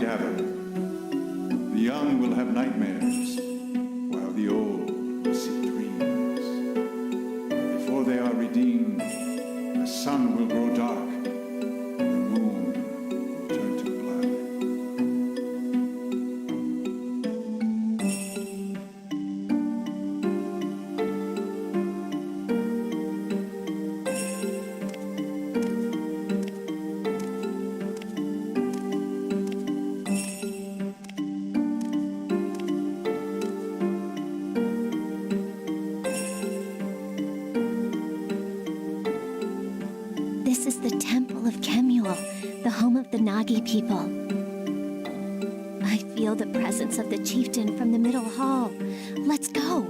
gather. The young will have nightmares, while the old will see dreams. Before they are redeemed, the sun will grow dark, and the moon will turn to black. This is the Temple of Kemuel, the home of the Nagi people. I feel the presence of the chieftain from the middle hall. Let's go.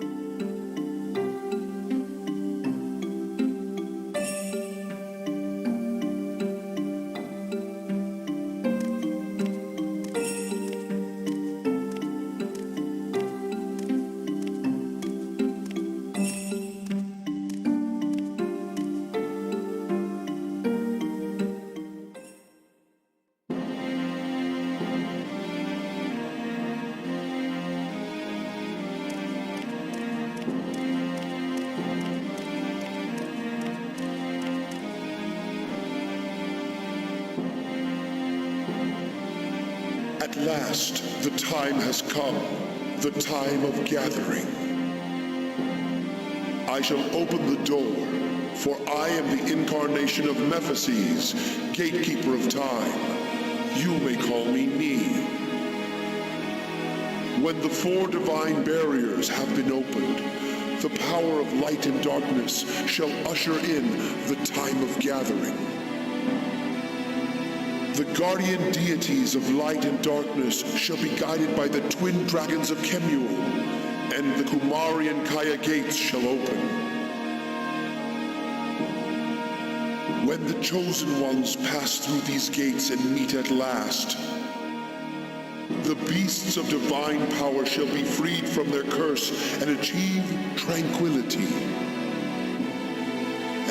At last, the time has come, the time of gathering. I shall open the door, for I am the incarnation of Mephises, gatekeeper of time. You may call me Ni. When the four divine barriers have been opened, the power of light and darkness shall usher in the time of gathering. The guardian deities of light and darkness shall be guided by the twin dragons of Kemuel, and the Kumari and Kaya gates shall open. When the chosen ones pass through these gates and meet at last, the beasts of divine power shall be freed from their curse and achieve tranquility.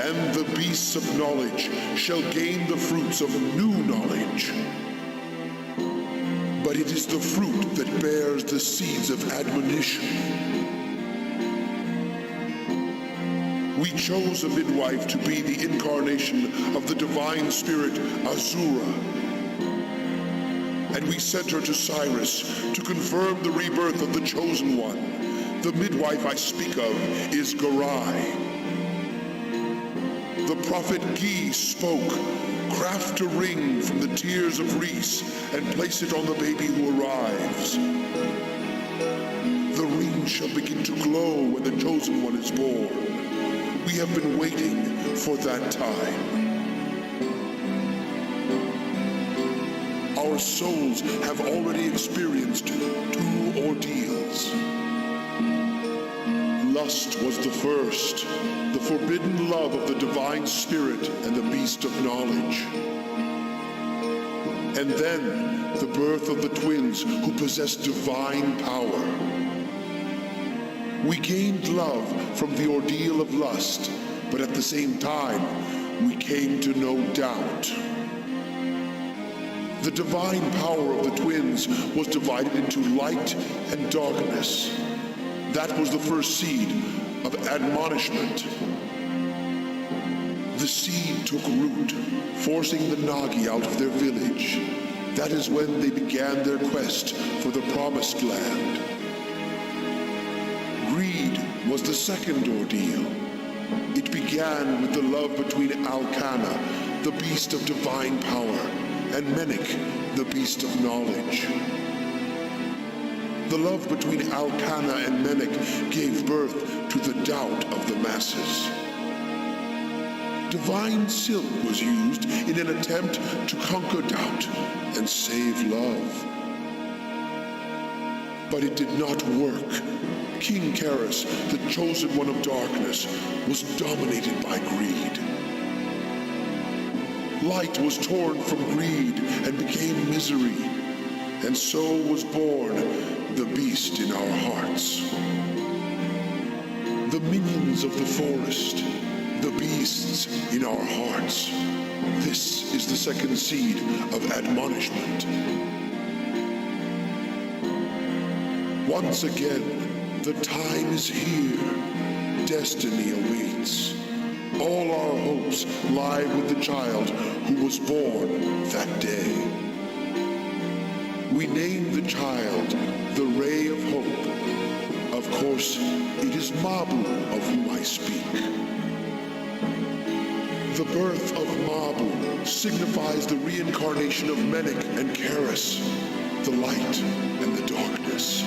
And the beasts of knowledge shall gain the fruits of new knowledge. But it is the fruit that bears the seeds of admonition. We chose a midwife to be the incarnation of the divine spirit Azura. And we sent her to Cyrus to confirm the rebirth of the chosen one. The midwife I speak of is Garai. The prophet Gi spoke, "Craft a ring from the tears of Reese and place it on the baby who arrives. The ring shall begin to glow when the chosen one is born. We have been waiting for that time." Our souls have already experienced 2 ordeals. Lust was the first, the forbidden love of the divine spirit and the beast of knowledge. And then the birth of the twins who possess divine power. We gained love from the ordeal of lust, but at the same time, we came to know doubt. The divine power of the twins was divided into light and darkness. That was the first seed of admonishment. The seed took root, forcing the Nagi out of their village. That is when they began their quest for the promised land. Greed was the second ordeal. It began with the love between Alkana, the beast of divine power, and Menik, the beast of knowledge. The love between Alkana and Menik gave birth to the doubt of the masses. Divine silk was used in an attempt to conquer doubt and save love. But it did not work. King Karis, the chosen one of darkness, was dominated by greed. Light was torn from greed and became misery, and so was born the beast in our hearts. The minions of the forest, the beasts in our hearts. This is the second seed of admonishment. Once again, the time is here. Destiny awaits. All our hopes lie with the child who was born that day. We name the child the Ray of Hope. Of course, it is Mabu of whom I speak. The birth of Mabu signifies the reincarnation of Menek and Karis, the light and the darkness.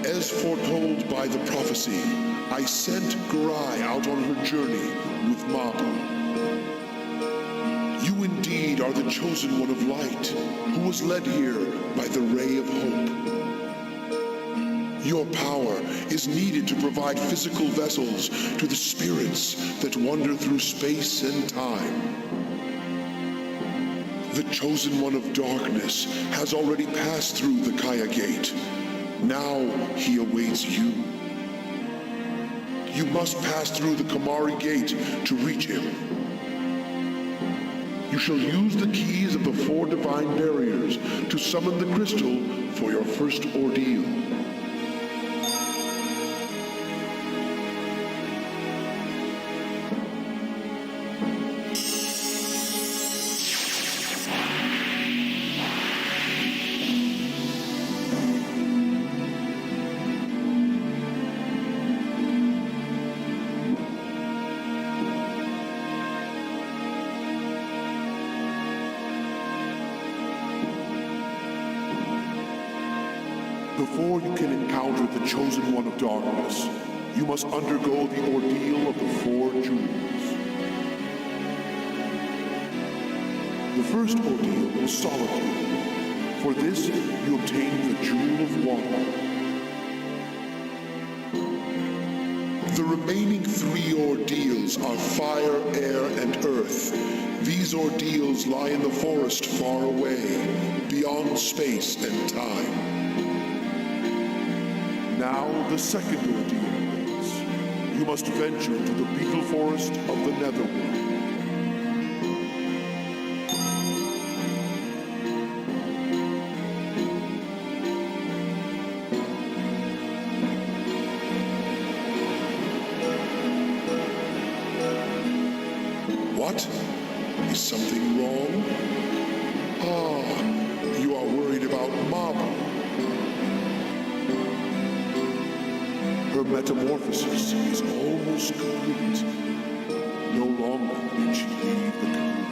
As foretold by the prophecy, I sent Garai out on her journey with Mabu. You indeed are the chosen one of light, who was led here by the Ray of Hope. Your power is needed to provide physical vessels to the spirits that wander through space and time. The chosen one of darkness has already passed through the Kaya Gate. Now he awaits you. You must pass through the Kamari Gate to reach him. You shall use the keys of the 4 divine barriers to summon the crystal for your first ordeal. Before you can encounter the chosen one of darkness, you must undergo the ordeal of the 4 jewels. The first ordeal was solitude. For this, you obtain the Jewel of Water. The remaining 3 ordeals are fire, air, and earth. These ordeals lie in the forest far away, beyond space and time. Now the second ordeal awaits. You must venture to the beetle forest of the Netherworld. What? Is something wrong? Ah, you are worried about Mabu. Her metamorphosis is almost complete. No longer can she leave the cocoon.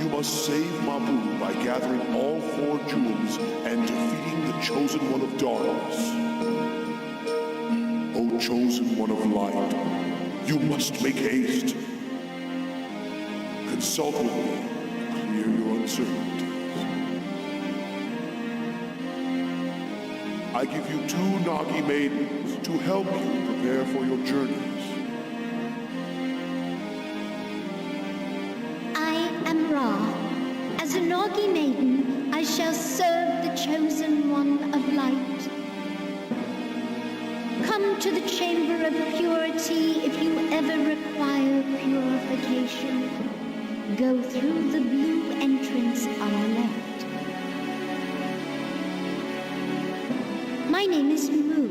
You must save Mabu by gathering all 4 jewels and defeating the chosen one of darkness. O chosen one of light, you must make haste. Consult with me to clear your uncertainties. I give you 2 Nagi maidens to help you prepare for your journeys. I am Ra. As a Nagi maiden, I shall serve the chosen one of light. Come to the chamber of purity if you ever require purification. Go through the blue entrance on the left. My name is Mu.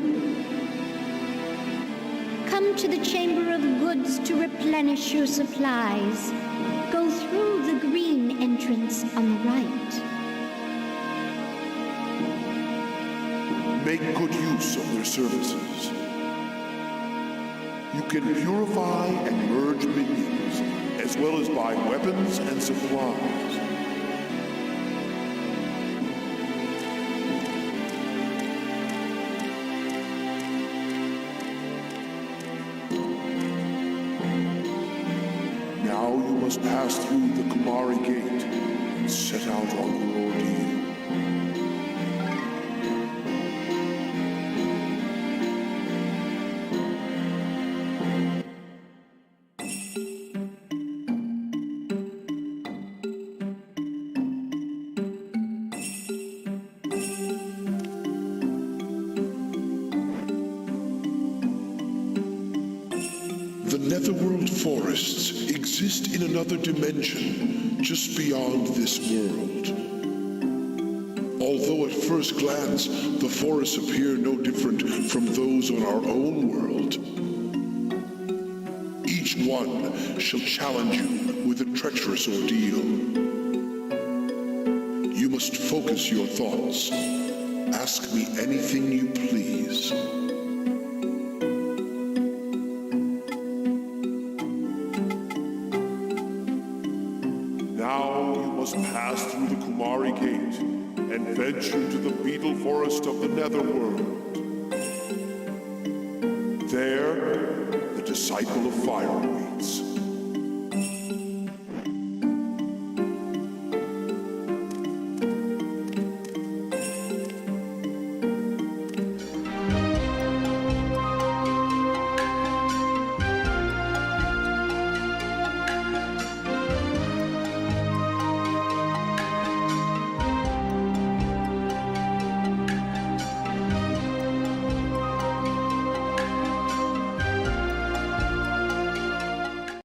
Come to the chamber of goods to replenish your supplies. Go through the green entrance on the right. Make good use of their services. You can purify and merge minions, as well as buy weapons and supplies. Now you must pass through the Kumari Gate and set out on your ordeal. The Netherworld forests exist in another dimension, just beyond this world. Although at first glance the forests appear no different from those on our own world, each one shall challenge you with a treacherous ordeal. You must focus your thoughts. Ask me anything you please. Now you must pass through the Kumari Gate and venture to the beetle forest of the Netherworld. There, the disciple of fire